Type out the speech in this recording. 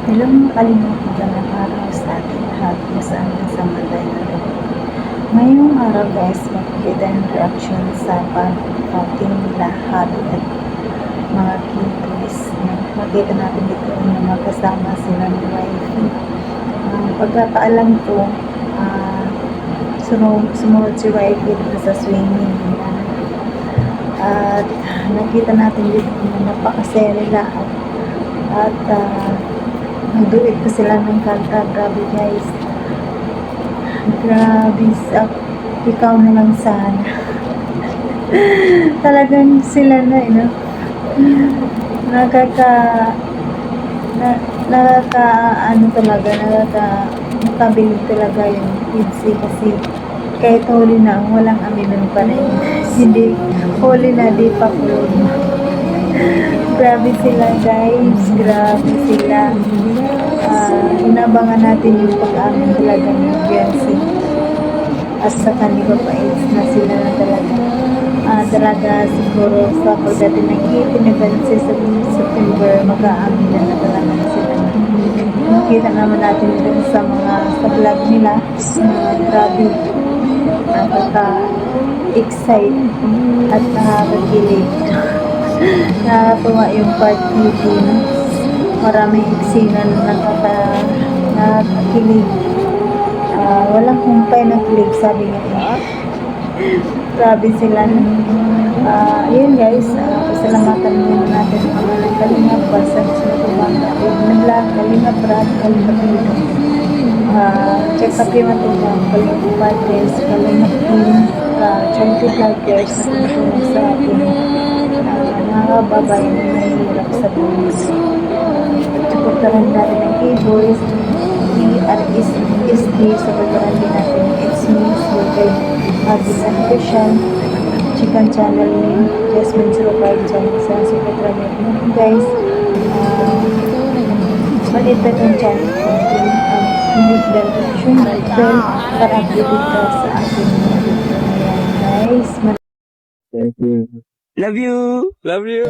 Hello mga kalimutan ng araw sa ating lahat kung saan sa manday na rin. Ngayong araw guys, magkikita ng reaction sa pag-outing nila, Habi at mga kiddies. Makita natin dito na magkasama sila ng wifey. Pagkakaalam ko, sumunod si wifey dito sa swimming nila. At nakita natin dito na napakasaya nila at nag-duet pa sila ng kanta. Grabe guys, grabe ikaw na lang sana. Talagang sila na nakakabilib talaga yung kids kasi kahit huli na walang aminon pa rin. Hindi huli na di pa kulog. Grabe sila guys, grabe sila. Inabangan natin yung pag-amin talaga ni Beyonce. At saka ni Papais na sila na talaga siguro sa pagdating ng 18 events sa September, mag-aamin na talaga sila. Nakita naman natin dito sa vlog nila na grabe, nakaka-excite at nakakakilig. Nakakatuwa yung part dito. Maraming eksena na nakakakilig. Walang humpay na kilig, sabi nga. Grabe sila. Yun guys, pasalamatan muna natin ang mga Kalingap Basag sa Tubanga. Nag-vlog, Kalingap Brad, Kalingap Dito. Check up yung matubang, Kalingap Patres, Kalingap Team, Charity Vloggers na tumutulong sa atin. Mga babae na mahirap sa buhay. Pagkaran natin ng K-Boys, ERSD sa pagkaran din natin ng It's Me, Slogan, Agis and Christian, Chicken Channel ni Jasmine 05 channel sa Secretary natin. Guys, maliit na itong channel ko. Hindi direction bell para updated ka sa ating mga video. Guys, Thank you. Love you. Love you.